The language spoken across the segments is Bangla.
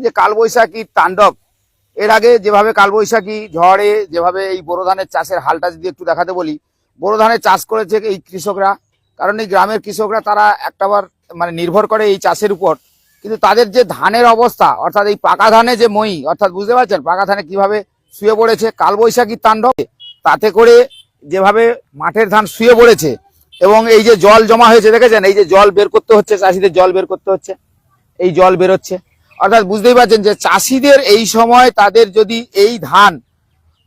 যে কালবৈশাখীর তাণ্ডব, এর আগে যেভাবে কালবৈশাখী ঝড়ে যেভাবে এই বোরো ধানের চাষের হালটা যদি একটু দেখাতে বলি, বোরো ধানের চাষ করেছে এই কৃষকরা, কারণ এই গ্রামের কৃষকরা তারা একটাবার মানে নির্ভর করে এই চাষের উপর। কিন্তু তাদের যে ধানের অবস্থা, অর্থাৎ এই পাকা ধানে যে মই, অর্থাৎ বুঝতে পারছেন পাকা ধানে কিভাবে শুয়ে পড়েছে কালবৈশাখীর তাণ্ডবে, তাতে করে যেভাবে মাঠের ধান শুয়ে পড়েছে এবং এই যে জল জমা হয়েছে দেখেছেন, এই যে জল বের করতে হচ্ছে চাষিদের, জল বের করতে হচ্ছে, এই জল বেরোচ্ছে। অর্থাৎ বুঝতেই পারছেন যে চাষিদের এই সময় তাদের যদি এই ধান,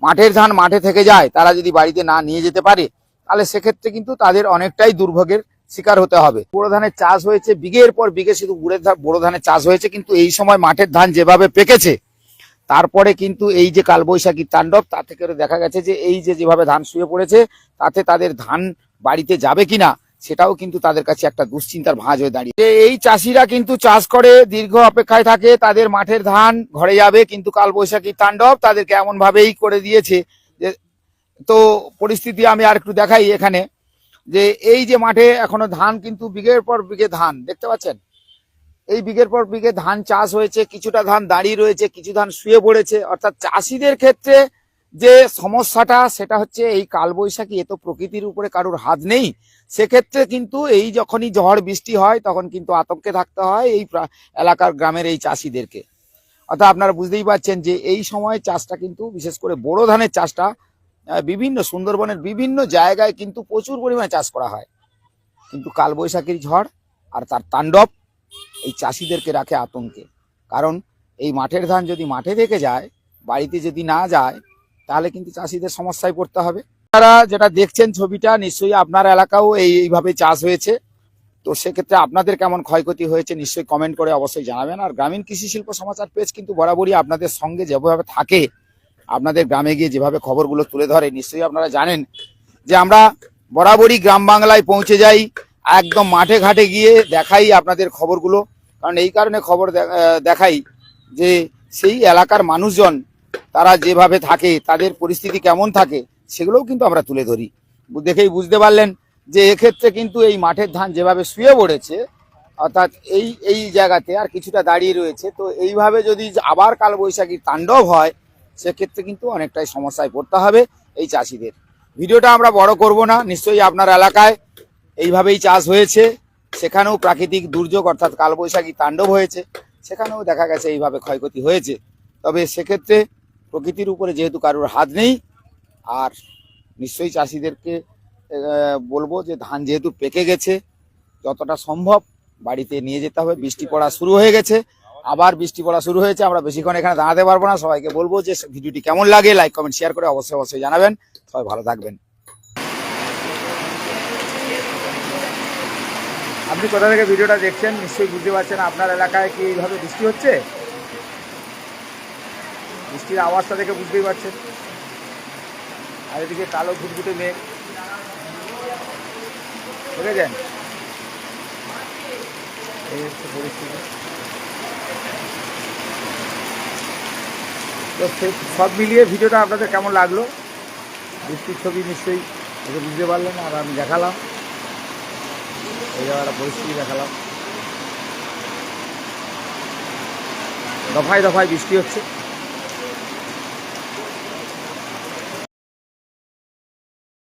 মাঠের ধান মাঠে থেকে যায়, তারা যদি বাড়িতে না নিয়ে যেতে পারে, তাহলে সেক্ষেত্রে কিন্তু তাদের অনেকটাই দুর্ভোগের শিকার হতে হবে। বোরো ধানের চাষ হয়েছে বিঘের পর বিঘে, শুধু বোরো ধানের চাষ হয়েছে, কিন্তু এই সময় মাঠের ধান যেভাবে পেকেছে, তারপরে কিন্তু এই যে কালবৈশাখী তাণ্ডব, তা থেকে দেখা গেছে যে এই যে যেভাবে ধান শুয়ে পড়েছে, তাতে তাদের ধান বাড়িতে যাবে কিনা সেটাও কিন্তু তাদের কাছে একটা দুশ্চিন্তার ভাঁজ হয়ে দাঁড়িয়ে। এই চাষিরা কিন্তু চাষ করে দীর্ঘ অপেক্ষায় থাকে, তাদের মাঠের ধান ঘরে যাবে, কিন্তু কালবৈশাখী তাণ্ডব তাদেরকে এমন ভাবেই করে দিয়েছে যে, তো পরিস্থিতি আমি আর একটু দেখাই এখানে, যে এই যে মাঠে এখনো ধান কিন্তু বিঘের পর বিঘে ধান দেখতে পাচ্ছেন, এই বিঘের পর বিঘে ধান চাষ হয়েছে, কিছুটা ধান দাঁড়িয়ে রয়েছে, কিছু ধান শুয়ে পড়েছে। অর্থাৎ চাষিদের ক্ষেত্রে যে সমস্যাটা, সেটা হচ্ছে এই কালবৈশাখী, এ তো প্রকৃতির উপরে কারোর হাত নেই, সেক্ষেত্রে কিন্তু এই যখনই ঝড় বৃষ্টি হয় তখন কিন্তু আতঙ্কে থাকতে হয় এই এলাকার গ্রামের এই চাষিদেরকে। অর্থাৎ আপনারা বুঝতেই পারছেন যে এই সময় চাষটা কিন্তু, বিশেষ করে বোরো ধানের চাষটা বিভিন্ন সুন্দরবনের বিভিন্ন জায়গায় কিন্তু প্রচুর পরিমাণে চাষ করা হয়, কিন্তু কালবৈশাখীর ঝড় আর তার তাণ্ডব এই চাষিদেরকে রাখে আতঙ্কে। কারণ এই মাঠের ধান যদি মাঠে থেকে যায়, বাড়িতে যদি না যায়, তাহলে কিন্তু চাষিদের সমস্যায় পড়তে হবে। আপনারা যেটা দেখছেন ছবিটা, নিশ্চয়ই আপনার এলাকাও এইভাবে চাষ হয়েছে, তো সেক্ষেত্রে আপনাদের কেমন ক্ষয়ক্ষতি হয়েছে নিশ্চয়ই কমেন্ট করে অবশ্যই জানাবেন। আর গ্রামীণ কৃষি শিল্প সমাচার পেজ কিন্তু বরাবরই আপনাদের সঙ্গে যেভাবে থাকে, আপনাদের গ্রামে গিয়ে যেভাবে খবরগুলো তুলে ধরে, নিশ্চয়ই আপনারা জানেন যে আমরা বরাবরই গ্রাম বাংলায় পৌঁছে যাই, একদম মাঠে ঘাটে গিয়ে দেখাই আপনাদের খবরগুলো। কারণ এই কারণে খবর দেখাই যে সেই এলাকার মানুষজন তারা যেভাবে থাকে, তাদের পরিস্থিতি কেমন থাকে, সেগুলোও কিন্তু আমরা তুলে ধরি। দেখেই বুঝতে পারলেন যে এক্ষেত্রে কিন্তু এই মাঠের ধান যেভাবে শুয়ে পড়েছে, অর্থাৎ এই জায়গাতে আর কিছুটা দাঁড়িয়ে রয়েছে, তো এইভাবে যদি আবার কালবৈশাখীর তাণ্ডব হয়, সেক্ষেত্রে কিন্তু অনেকটাই সমস্যায় পড়তে হবে এই চাষিদের। ভিডিওটা আমরা বড় করব না, নিশ্চয়ই আপনার এলাকায় এইভাবেই চাষ হয়েছে, সেখানেও প্রাকৃতিক দুর্যোগ অর্থাৎ কালবৈশাখী তাণ্ডব হয়েছে, সেখানেও দেখা গেছে এইভাবে ক্ষয়ক্ষতি হয়েছে। তবে সেক্ষেত্রে প্রকৃতির উপরে যেহেতু কারোর হাত নেই, আর নিশ্চয়ই চাষিদেরকে বলবো যে ধান যেহেতু পেকে গেছে, যতটা সম্ভব বাড়িতে নিয়ে যেতে হবে। বৃষ্টি পড়া শুরু হয়ে গেছে, আবার বৃষ্টি পড়া শুরু হয়েছে, আমরা বেশিক্ষণ এখানে দাঁড়াতে পারবো না। সবাইকে বলবো যে ভিডিওটি কেমন লাগে লাইক কমেন্ট শেয়ার করে অবশ্যই জানাবেন। সবাই ভালো থাকবেন। আপনি কোথা থেকে ভিডিওটা দেখছেন নিশ্চয়ই বুঝতে পারছেন, আপনার এলাকায় কি এইভাবে বৃষ্টি হচ্ছে? বৃষ্টির আওয়াজটা দেখে বুঝতেই পারছেন। আর এদিকে কালো ঘুটঘুটে মেঘ দেখেছেন, এই হচ্ছে পরিস্থিতি। তো সব মিলিয়ে ভিডিওটা আপনাদের কেমন লাগলো, বৃষ্টির ছবি নিশ্চয়ই বুঝতে পারলেন। আর আমি দেখালাম এই জায়গাটা পরিস্থিতি দেখালাম, দফায় দফায় বৃষ্টি হচ্ছে।